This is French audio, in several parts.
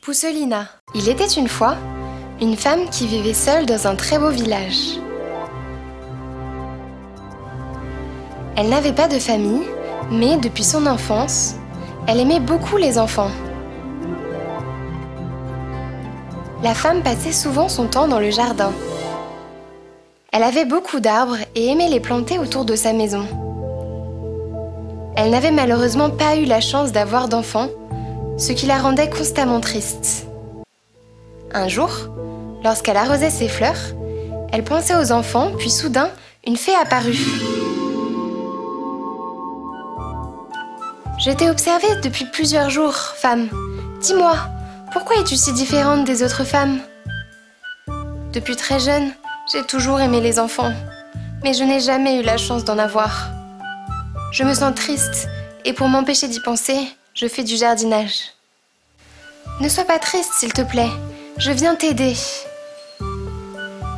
Pousselina. Il était une fois une femme qui vivait seule dans un très beau village. Elle n'avait pas de famille, mais depuis son enfance, elle aimait beaucoup les enfants. La femme passait souvent son temps dans le jardin. Elle avait beaucoup d'arbres et aimait les planter autour de sa maison. Elle n'avait malheureusement pas eu la chance d'avoir d'enfants, ce qui la rendait constamment triste. Un jour, lorsqu'elle arrosait ses fleurs, elle pensait aux enfants, puis soudain, une fée apparut. « Je t'ai observée depuis plusieurs jours, femme. Dis-moi, pourquoi es-tu si différente des autres femmes ? Depuis très jeune, j'ai toujours aimé les enfants, mais je n'ai jamais eu la chance d'en avoir. Je me sens triste, et pour m'empêcher d'y penser, je fais du jardinage. Ne sois pas triste, s'il te plaît, je viens t'aider. »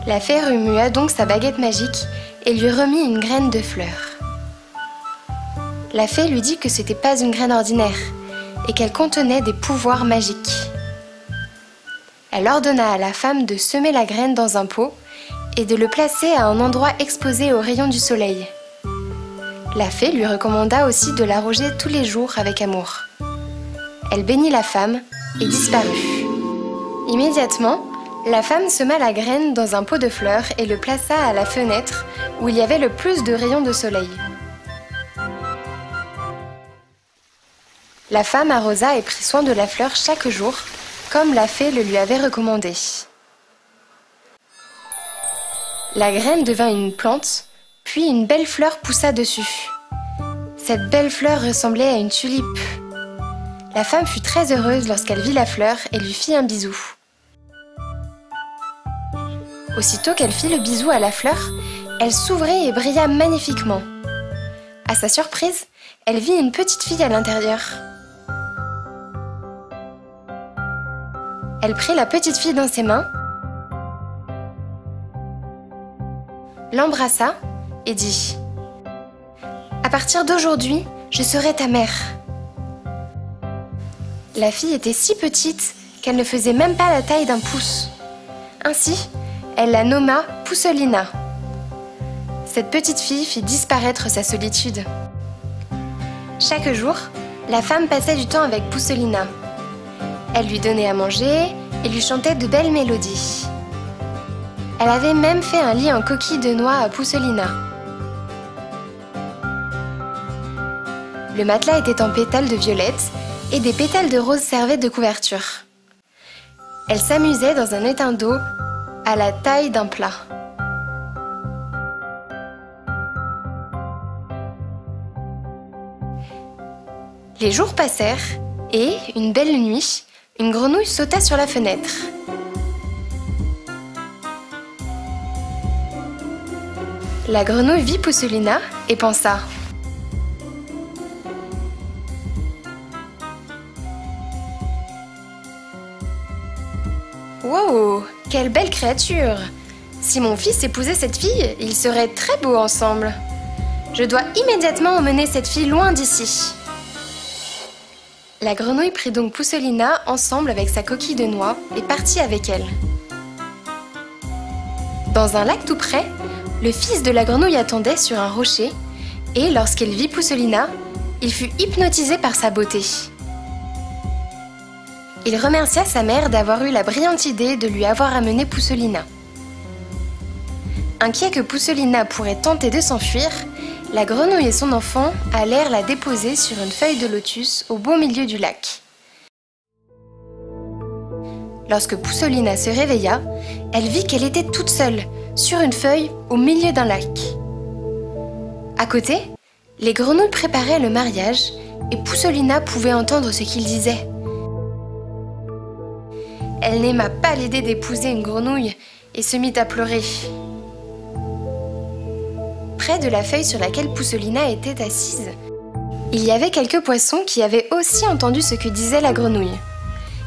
La fée remua donc sa baguette magique et lui remit une graine de fleur. La fée lui dit que ce n'était pas une graine ordinaire et qu'elle contenait des pouvoirs magiques. Elle ordonna à la femme de semer la graine dans un pot et de le placer à un endroit exposé aux rayons du soleil. La fée lui recommanda aussi de l'arroser tous les jours avec amour. Elle bénit la femme et disparut. Immédiatement, la femme sema la graine dans un pot de fleurs et le plaça à la fenêtre où il y avait le plus de rayons de soleil. La femme arrosa et prit soin de la fleur chaque jour, comme la fée le lui avait recommandé. La graine devint une plante, puis une belle fleur poussa dessus. Cette belle fleur ressemblait à une tulipe. La femme fut très heureuse lorsqu'elle vit la fleur et lui fit un bisou. Aussitôt qu'elle fit le bisou à la fleur, elle s'ouvrit et brilla magnifiquement. À sa surprise, elle vit une petite fille à l'intérieur. Elle prit la petite fille dans ses mains, l'embrassa et dit « À partir d'aujourd'hui, je serai ta mère. » La fille était si petite qu'elle ne faisait même pas la taille d'un pouce. Ainsi, elle la nomma Pousselina. Cette petite fille fit disparaître sa solitude. Chaque jour, la femme passait du temps avec Pousselina. Elle lui donnait à manger et lui chantait de belles mélodies. Elle avait même fait un lit en coquille de noix à Pousselina. Le matelas était en pétales de violette et des pétales de rose servaient de couverture. Elle s'amusait dans un étang d'eau à la taille d'un plat. Les jours passèrent et, une belle nuit, une grenouille sauta sur la fenêtre. La grenouille vit Pousselina et pensa « Wow, quelle belle créature! Si mon fils épousait cette fille, ils seraient très beaux ensemble. Je dois immédiatement emmener cette fille loin d'ici. » La grenouille prit donc Pousselina ensemble avec sa coquille de noix et partit avec elle. Dans un lac tout près, le fils de la grenouille attendait sur un rocher et lorsqu'il vit Pousselina, il fut hypnotisé par sa beauté. Il remercia sa mère d'avoir eu la brillante idée de lui avoir amené Pousselina. Inquiet que Pousselina pourrait tenter de s'enfuir, la grenouille et son enfant allèrent la déposer sur une feuille de lotus au beau milieu du lac. Lorsque Pousselina se réveilla, elle vit qu'elle était toute seule, sur une feuille au milieu d'un lac. À côté, les grenouilles préparaient le mariage et Pousselina pouvait entendre ce qu'ils disaient. Elle n'aima pas l'idée d'épouser une grenouille et se mit à pleurer. Près de la feuille sur laquelle Pousselina était assise, il y avait quelques poissons qui avaient aussi entendu ce que disait la grenouille.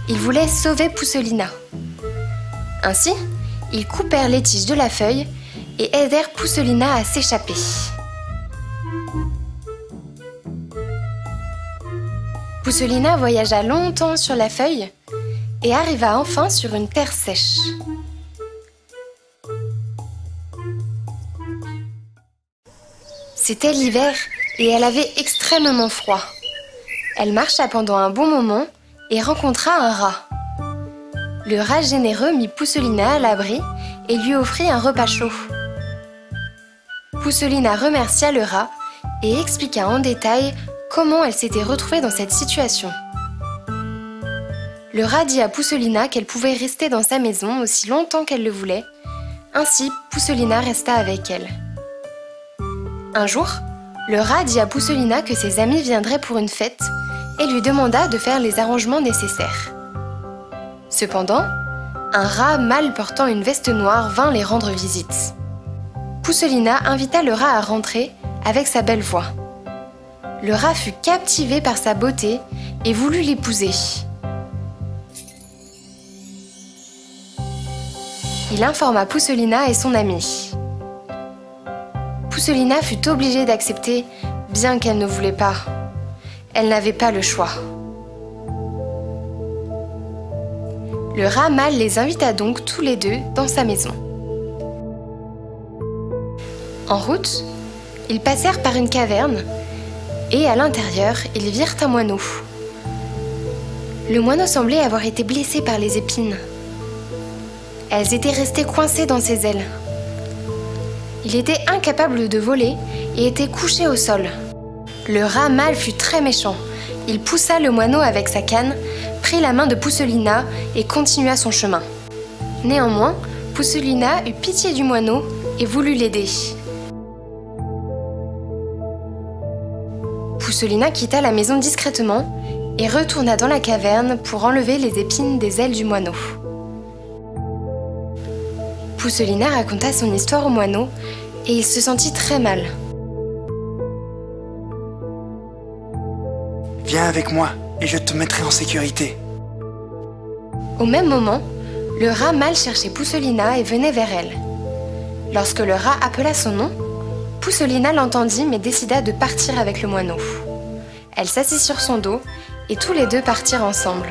Ils voulaient sauver Pousselina. Ainsi, ils coupèrent les tiges de la feuille et aidèrent Pousselina à s'échapper. Pousselina voyagea longtemps sur la feuille et arriva enfin sur une terre sèche. C'était l'hiver et elle avait extrêmement froid. Elle marcha pendant un bon moment et rencontra un rat. Le rat généreux mit Pousselina à l'abri et lui offrit un repas chaud. Pousselina remercia le rat et expliqua en détail comment elle s'était retrouvée dans cette situation. Le rat dit à Pousselina qu'elle pouvait rester dans sa maison aussi longtemps qu'elle le voulait. Ainsi, Pousselina resta avec elle. Un jour, le rat dit à Pousselina que ses amis viendraient pour une fête et lui demanda de faire les arrangements nécessaires. Cependant, un rat mâle portant une veste noire vint les rendre visite. Pousselina invita le rat à rentrer avec sa belle voix. Le rat fut captivé par sa beauté et voulut l'épouser. Il informa Pousselina et son ami. Pousselina fut obligée d'accepter, bien qu'elle ne voulait pas. Elle n'avait pas le choix. Le rat mâle les invita donc tous les deux dans sa maison. En route, ils passèrent par une caverne et à l'intérieur, ils virent un moineau. Le moineau semblait avoir été blessé par les épines. Elles étaient restées coincées dans ses ailes. Il était incapable de voler et était couché au sol. Le rat mâle fut très méchant. Il poussa le moineau avec sa canne, prit la main de Pousselina et continua son chemin. Néanmoins, Pousselina eut pitié du moineau et voulut l'aider. Pousselina quitta la maison discrètement et retourna dans la caverne pour enlever les épines des ailes du moineau. Pousselina raconta son histoire au moineau et il se sentit très mal. « Viens avec moi et je te mettrai en sécurité. » Au même moment, le rat mâle cherchait Pousselina et venait vers elle. Lorsque le rat appela son nom, Pousselina l'entendit mais décida de partir avec le moineau. Elle s'assit sur son dos et tous les deux partirent ensemble.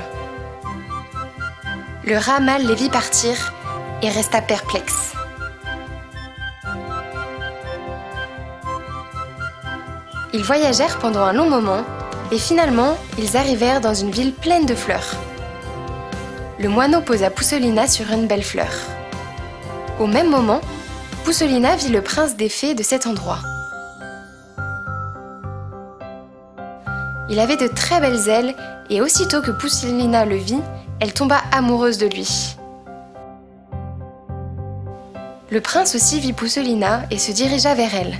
Le rat mâle les vit partir et resta perplexe. Ils voyagèrent pendant un long moment et finalement, ils arrivèrent dans une ville pleine de fleurs. Le moineau posa Pousselina sur une belle fleur. Au même moment, Pousselina vit le prince des fées de cet endroit. Il avait de très belles ailes et aussitôt que Pousselina le vit, elle tomba amoureuse de lui. Le prince aussi vit Pousselina et se dirigea vers elle.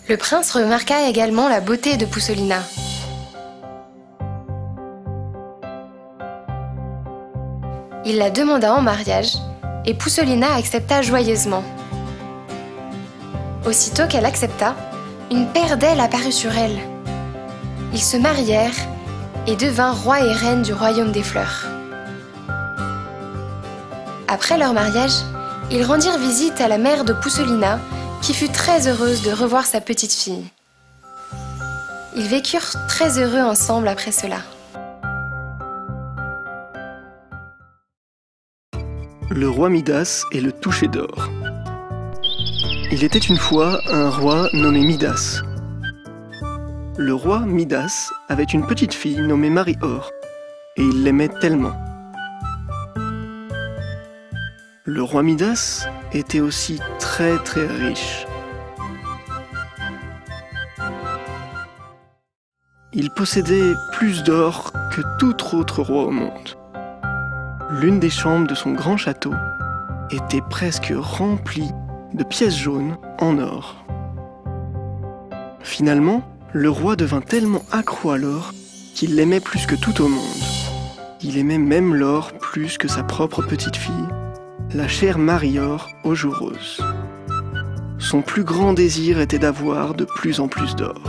Le prince remarqua également la beauté de Pousselina. Il la demanda en mariage et Pousselina accepta joyeusement. Aussitôt qu'elle accepta, une paire d'ailes apparut sur elle. Ils se marièrent et devinrent roi et reine du royaume des fleurs. Après leur mariage, ils rendirent visite à la mère de Pousselina, qui fut très heureuse de revoir sa petite fille. Ils vécurent très heureux ensemble après cela. Le roi Midas et le toucher d'or. Il était une fois un roi nommé Midas. Le roi Midas avait une petite fille nommée Marie-Or, et il l'aimait tellement. Le roi Midas était aussi très riche. Il possédait plus d'or que tout autre roi au monde. L'une des chambres de son grand château était presque remplie de pièces jaunes en or. Finalement, le roi devint tellement accro à l'or qu'il l'aimait plus que tout au monde. Il aimait même l'or plus que sa propre petite fille, la chère Marie-Or aux joues roses. Son plus grand désir était d'avoir de plus en plus d'or.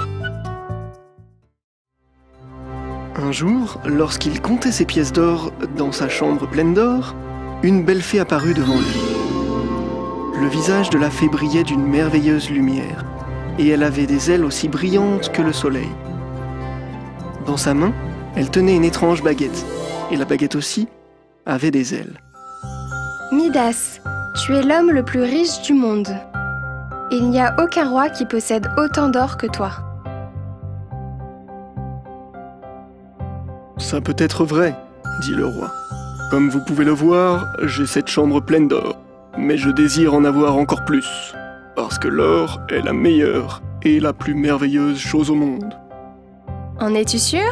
Un jour, lorsqu'il comptait ses pièces d'or dans sa chambre pleine d'or, une belle fée apparut devant lui. Le visage de la fée brillait d'une merveilleuse lumière, et elle avait des ailes aussi brillantes que le soleil. Dans sa main, Elle tenait une étrange baguette, et la baguette aussi avait des ailes. Midas, tu es l'homme le plus riche du monde. Il n'y a aucun roi qui possède autant d'or que toi. Ça peut être vrai, dit le roi. Comme vous pouvez le voir, j'ai cette chambre pleine d'or, mais je désire en avoir encore plus, parce que l'or est la meilleure et la plus merveilleuse chose au monde. En es-tu sûr?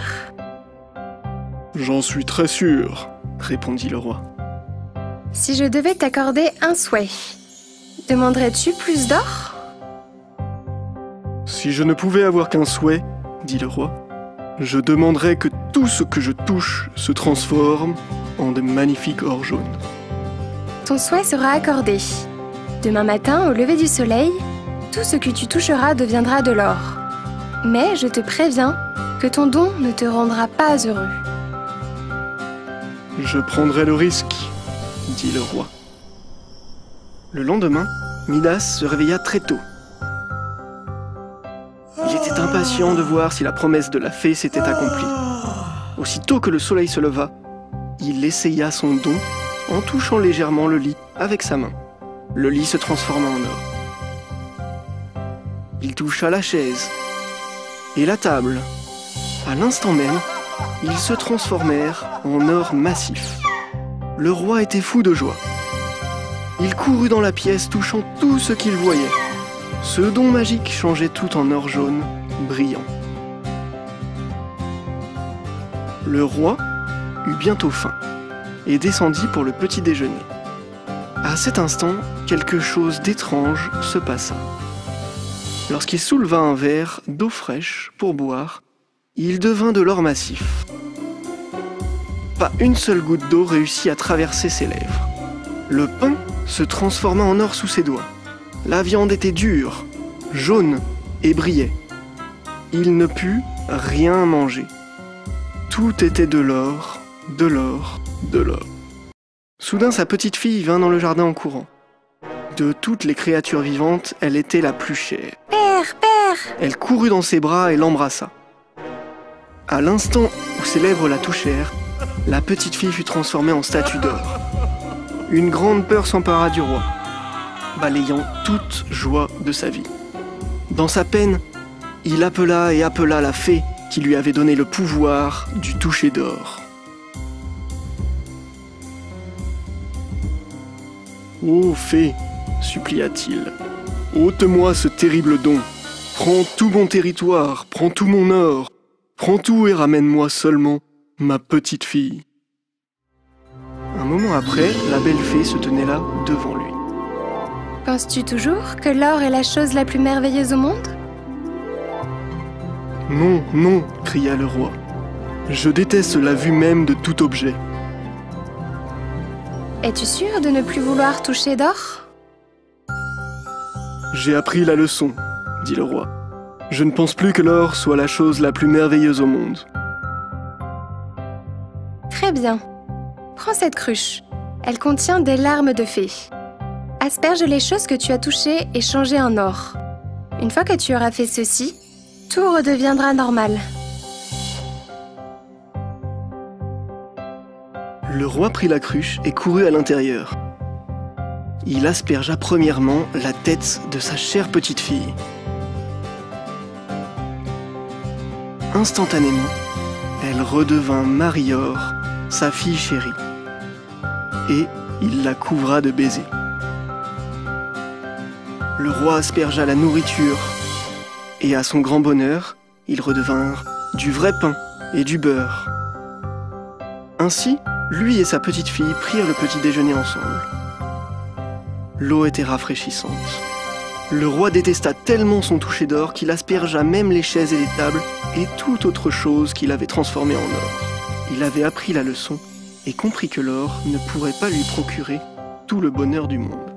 J'en suis très sûr, répondit le roi. Si je devais t'accorder un souhait, demanderais-tu plus d'or? Si je ne pouvais avoir qu'un souhait, dit le roi, je demanderais que tout ce que je touche se transforme en de magnifiques or jaunes. Ton souhait sera accordé. Demain matin, au lever du soleil, tout ce que tu toucheras deviendra de l'or. Mais je te préviens que ton don ne te rendra pas heureux. Je prendrai le risque, dit le roi. Le lendemain, Midas se réveilla très tôt. Il était impatient de voir si la promesse de la fée s'était accomplie. Aussitôt que le soleil se leva, il essaya son don en touchant légèrement le lit avec sa main. Le lit se transforma en or. Il toucha la chaise et la table. À l'instant même, ils se transformèrent en or massif. Le roi était fou de joie. Il courut dans la pièce touchant tout ce qu'il voyait. Ce don magique changeait tout en or jaune, brillant. Le roi eut bientôt faim et descendit pour le petit déjeuner. À cet instant, quelque chose d'étrange se passa. Lorsqu'il souleva un verre d'eau fraîche pour boire, il devint de l'or massif. Pas une seule goutte d'eau réussit à traverser ses lèvres. Le pain se transforma en or sous ses doigts. La viande était dure, jaune et brillait. Il ne put rien manger. Tout était de l'or, de l'or, de l'or. Soudain, sa petite fille vint dans le jardin en courant. De toutes les créatures vivantes, elle était la plus chère. Père, père! Elle courut dans ses bras et l'embrassa. À l'instant où ses lèvres la touchèrent, la petite fille fut transformée en statue d'or. Une grande peur s'empara du roi, balayant toute joie de sa vie. Dans sa peine, il appela et appela la fée qui lui avait donné le pouvoir du toucher d'or. « Ô fée, supplia-t-il, ôte-moi ce terrible don. Prends tout mon territoire, prends tout mon or, prends tout et ramène-moi seulement ma petite fille. » Un moment après, la belle fée se tenait là devant lui. « Penses-tu toujours que l'or est la chose la plus merveilleuse au monde? » « Non, non, cria le roi. Je déteste la vue même de tout objet. » « Es-tu sûr de ne plus vouloir toucher d'or? » « J'ai appris la leçon, dit le roi. Je ne pense plus que l'or soit la chose la plus merveilleuse au monde. » Très bien. Prends cette cruche. Elle contient des larmes de fée. Asperge les choses que tu as touchées et change en or. Une fois que tu auras fait ceci, tout redeviendra normal. Le roi prit la cruche et courut à l'intérieur. Il aspergea premièrement la tête de sa chère petite fille. Instantanément, elle redevint Marie-Or, sa fille chérie, et il la couvra de baisers. Le roi aspergea la nourriture, et à son grand bonheur, ils redevinrent du vrai pain et du beurre. Ainsi, lui et sa petite fille prirent le petit déjeuner ensemble. L'eau était rafraîchissante. Le roi détesta tellement son toucher d'or qu'il aspergea même les chaises et les tables et toute autre chose qu'il avait transformée en or. Il avait appris la leçon et compris que l'or ne pourrait pas lui procurer tout le bonheur du monde.